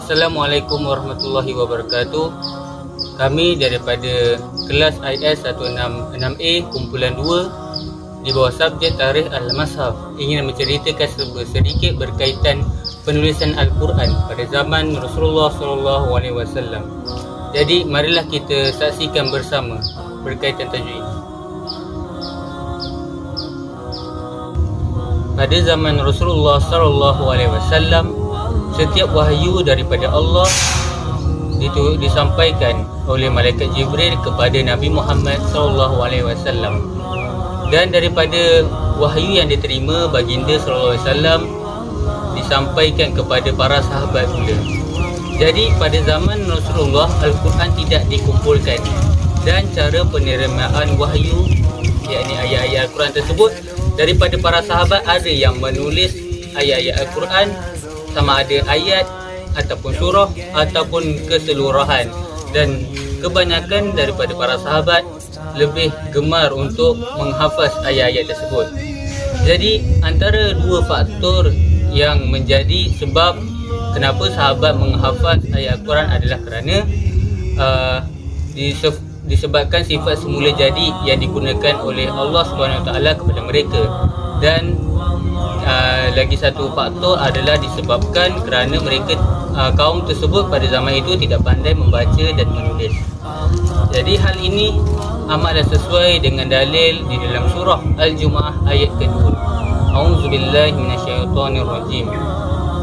Assalamualaikum warahmatullahi wabarakatuh. Kami daripada kelas IS 166A kumpulan 2 di bawah subjek Tarikh Al-Mashaf ingin menceritakan sedikit berkaitan penulisan Al-Quran pada zaman Rasulullah SAW. Jadi marilah kita saksikan bersama berkaitan tajwid. Pada zaman Rasulullah SAW, setiap wahyu daripada Allah disampaikan oleh malaikat Jibril kepada Nabi Muhammad SAW. Dan daripada wahyu yang diterima baginda SAW disampaikan kepada para sahabat pula. Jadi pada zaman Rasulullah, Al-Quran tidak dikumpulkan, dan cara penerimaan wahyu, yakni ayat-ayat Al-Quran tersebut, daripada para sahabat ada yang menulis ayat-ayat Al-Quran sama ada ayat ataupun surah ataupun keseluruhan, dan kebanyakan daripada para sahabat lebih gemar untuk menghafaz ayat-ayat tersebut. Jadi antara dua faktor yang menjadi sebab kenapa sahabat menghafaz ayat Al-Quran adalah kerana disebabkan sifat semula jadi yang digunakan oleh Allah SWT kepada mereka, dan lagi satu faktor adalah disebabkan kerana mereka kaum tersebut pada zaman itu tidak pandai membaca dan menulis. Jadi hal ini amatlah sesuai dengan dalil di dalam surah Al-Jumu'ah ayat ke-2. A'udzubillahi minasyaitonirrajim.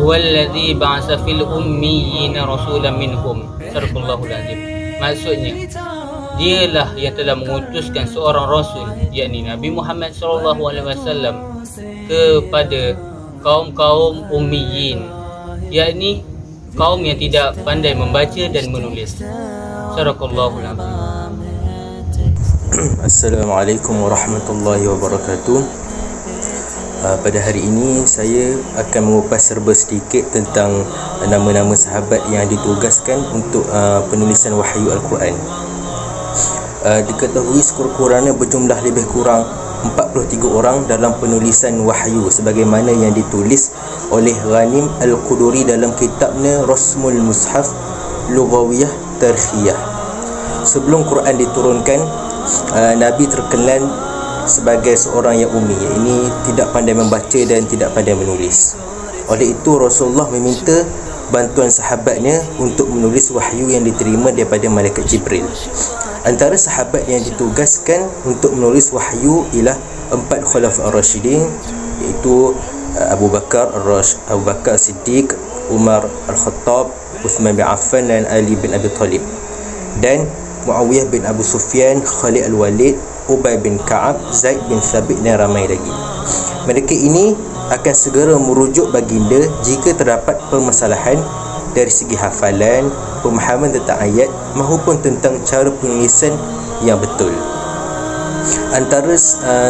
Huwallazi ba'atsa fil ummiyina rasulan minhum. Sadaqallahul azim. Maksudnya, dialah yang telah mengutuskan seorang rasul, yakni Nabi Muhammad SAW, kepada kaum-kaum ummiyin, yakni kaum yang tidak pandai membaca dan menulis. Sadaqallahul azim. Assalamualaikum warahmatullahi wabarakatuh. Pada hari ini saya akan mengupas serba sedikit tentang nama-nama sahabat yang ditugaskan untuk penulisan wahyu Al-Quran. Diketahui sekurang-kurangnya berjumlah lebih kurang 43 orang dalam penulisan wahyu sebagaimana yang ditulis oleh Ghanim Al-Quduri dalam kitabnya Rasmul Mushaf Lughawiyah Tarkhiyah. Sebelum Quran diturunkan, Nabi terkenal sebagai seorang yang ummi, ini tidak pandai membaca dan tidak pandai menulis. Oleh itu Rasulullah meminta bantuan sahabatnya untuk menulis wahyu yang diterima daripada malaikat Jibril. Antara sahabat yang ditugaskan untuk menulis wahyu ialah 4 Khulafa Ar-Rasyidin, iaitu Abu Bakar Siddiq, Umar Al-Khattab, Uthman bin Affan dan Ali bin Abi Talib, dan Muawiyah bin Abu Sufyan, Khalid Al-Walid, Ubay bin Ka'ab, Zaid bin Thabit dan ramai lagi. Mereka ini akan segera merujuk baginda jika terdapat permasalahan dari segi hafalan, pemahaman tentang ayat maupun tentang cara penulisan yang betul. Antara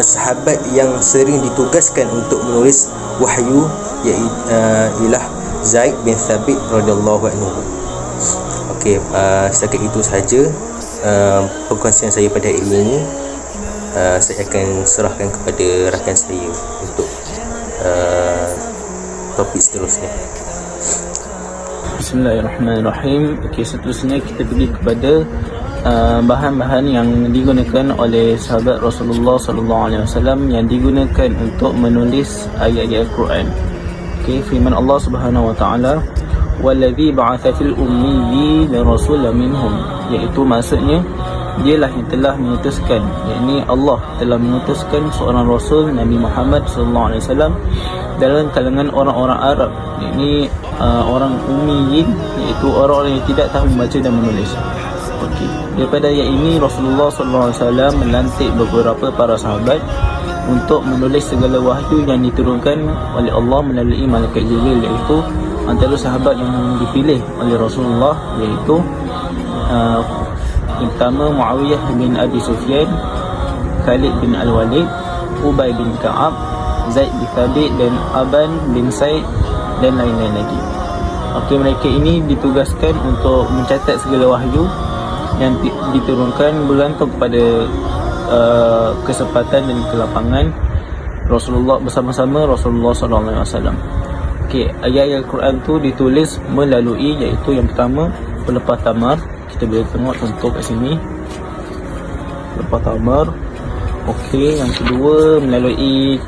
sahabat yang sering ditugaskan untuk menulis wahyu ialah Zaid bin Thabit radhiyallahu anhu. Okey, setakat itu sahaja perkongsian saya pada hari ini. Saya akan serahkan kepada rakan saya untuk topik seterusnya. Bismillahirrahmanirrahim. Okey, seterusnya kita pergi kepada bahan-bahan yang digunakan oleh sahabat Rasulullah SAW yang digunakan untuk menulis ayat-ayat Al-Quran. Okey, firman Allah Subhanahu wa taala, "Wallazi ba'atsa fil ummiyina rasulan minhum", iaitu maksudnya dialah yang telah mengutuskan, yakni Allah telah mengutuskan seorang rasul Nabi Muhammad SAW dalam kalangan orang-orang Arab, yakni orang ummiyin, iaitu orang-orang yang tidak tahu membaca dan menulis. Okey, daripada ayat ini Rasulullah SAW melantik beberapa para sahabat untuk menulis segala wahyu yang diturunkan oleh Allah melalui malaikat Jibril, iaitu antara sahabat yang dipilih oleh Rasulullah iaitu yang pertama Muawiyah bin Abi Sufyan, Khalid bin Al-Walid, Ubay bin Ka'ab, Zaid bin Thabit dan Aban bin Said dan lain-lain lagi. Okey, mereka ini ditugaskan untuk mencatat segala wahyu yang diturunkan bergantung kepada kesempatan dan kelapangan Rasulullah bersama-sama Rasulullah SAW. Okey, ayat-ayat Al-Quran tu ditulis melalui, iaitu yang pertama pelepah tamar. Kita boleh tengok contoh kat sini, pelepah tamar. Okey, yang kedua melalui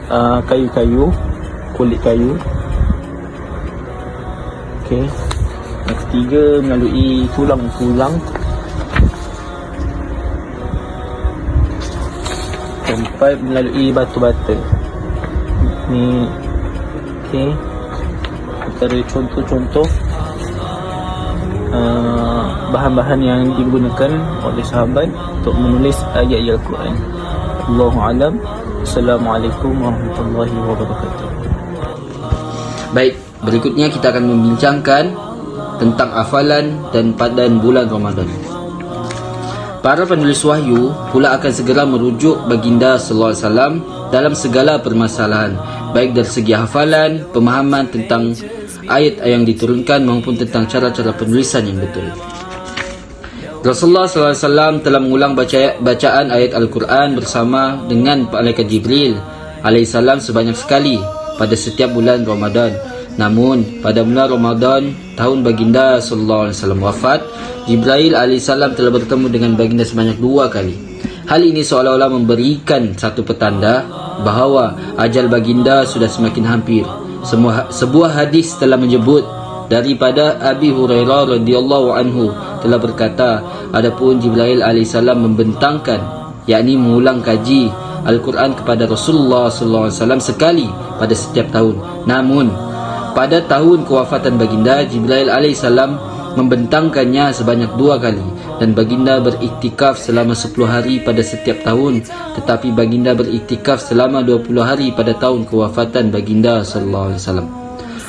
kayu-kayu, kulit kayu. Okey, yang ketiga melalui tulang-tulang. Keempat melalui batu-bata. Ni okey, antara contoh-contoh bahan-bahan yang digunakan oleh sahabat untuk menulis ayat-ayat Al-Quran. Allahu a'lam. Assalamualaikum warahmatullahi wabarakatuh. Baik, berikutnya kita akan membincangkan tentang hafalan dan padan bulan Ramadan. Para penulis wahyu pula akan segera merujuk baginda sallallahu alaihi wasallam dalam segala permasalahan, baik dari segi hafalan, pemahaman tentang ayat yang diturunkan maupun tentang cara-cara penulisan yang betul. Rasulullah SAW telah mengulang bacaan ayat Al-Quran bersama dengan Malaikat Jibril alaihissalam sebanyak sekali pada setiap bulan Ramadan. Namun pada bulan Ramadan tahun baginda SAW wafat, Jibril alaihissalam telah bertemu dengan baginda sebanyak 2 kali. Hal ini seolah-olah memberikan satu petanda bahawa ajal baginda sudah semakin hampir. Sebuah hadis telah menyebut daripada Abi Hurairah radhiyallahu anhu telah berkata, adapun Jibril alaihissalam membentangkan, yakni mengulang kaji Al-Quran kepada Rasulullah sallallahu alaihi wasallam sekali pada setiap tahun. Namun pada tahun kewafatan baginda, Jibril alaihissalam membentangkannya sebanyak 2 kali, dan baginda beriktikaf selama 10 hari pada setiap tahun, tetapi baginda beriktikaf selama 20 hari pada tahun kewafatan baginda sallallahu alaihi wasallam.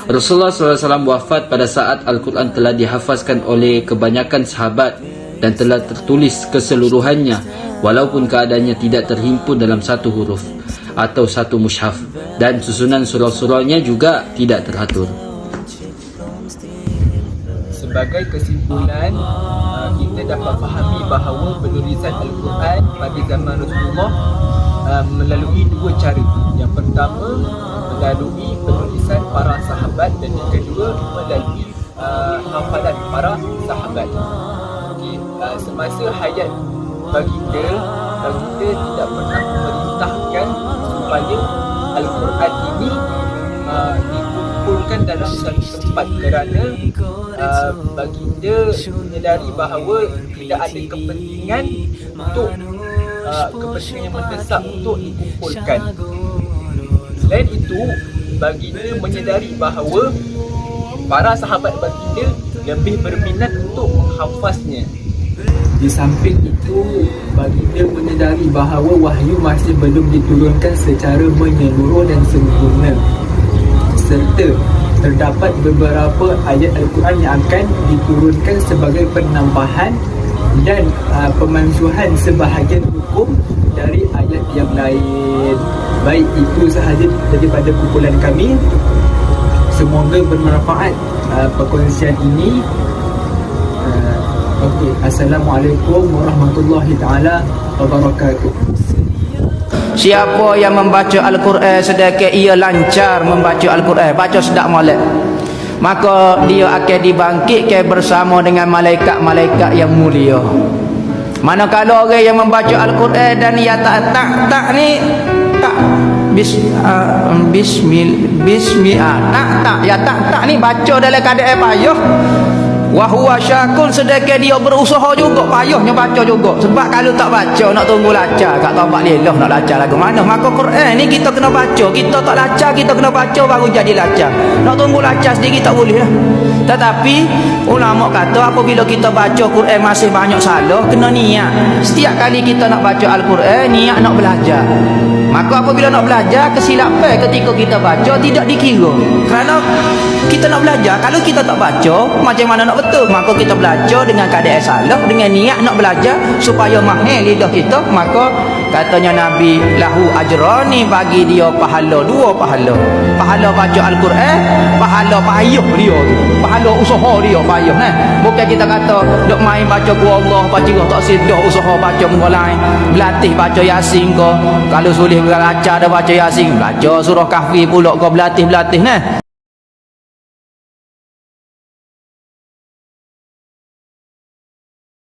Rasulullah SAW wafat pada saat Al-Quran telah dihafazkan oleh kebanyakan sahabat dan telah tertulis keseluruhannya, walaupun keadaannya tidak terhimpun dalam satu huruf atau satu mushaf, dan susunan surah-surahnya juga tidak teratur. Sebagai kesimpulan, kita dapat fahami bahawa penulisan Al-Quran pada zaman Rasulullah melalui 2 cara. Yang pertama melalui penulisan para sahabat, dan yang kedua melalui hafalan para sahabat. Okay. Semasa hayat baginda tidak pernah memerintahkan supaya Al-Quran ini dikumpulkan dalam satu tempat, kerana baginda menyedari bahawa tidak ada kepentingan untuk kepentingan yang mendesak untuk dikumpulkan. Selain itu, baginda menyedari bahawa para sahabat baginda lebih berminat untuk menghafaznya. Di samping itu, baginda menyedari bahawa wahyu masih belum diturunkan secara menyeluruh dan sempurna, serta terdapat beberapa ayat Al-Quran yang akan diturunkan sebagai penambahan dan pemansuhan sebahagian hukum dari ayat yang lain. Baik, itu sahaja daripada kumpulan kami. Semoga bermanfaat perkongsian ini. Okey, Assalamualaikum warahmatullahi taala wabarakatuh. Siapa yang membaca Al-Quran sedekah ia lancar membaca Al-Quran, baca sedap molek, maka dia akan dibangkitkan bersama dengan malaikat-malaikat yang mulia. Manakala orang yang membaca Al-Quran dan ia tak ni tak tak ni baca dalam keadaan payah, wa huwa syakun, sedekah dia berusaha juga, payahnya baca juga. Sebab kalau tak baca nak tunggu lacar kat tempat lelah, nak lacar lagu mana. Maka Quran ni kita kena baca, kita tak lacar kita kena baca baru jadi lacar. Nak tunggu lacar sendiri tak boleh lah. Tetapi ulama kata apabila kita baca Quran masih banyak salah, kena niat. Setiap kali kita nak baca Al-Quran, niat nak belajar. Maka apabila nak belajar, kesilapan ketika kita baca tidak dikira. Kerana kita nak belajar, kalau kita tak baca, macam mana nak betul? Maka kita belajar dengan keadaan salah, dengan niat nak belajar supaya mahal lidah kita. Maka katanya Nabi, lahu ajrani, bagi dia pahala, 2 pahala. Pahala baca Al-Quran, pahala payah dia tu, pahala usaha dia payah. Bukan kita kata duk main baca ku Allah, baca tak sedah usaha baca mulai berlatih baca Yasin ke. Kalau sulit belajar dah baca Yasin, belajar surah Kahfi pula kau berlatih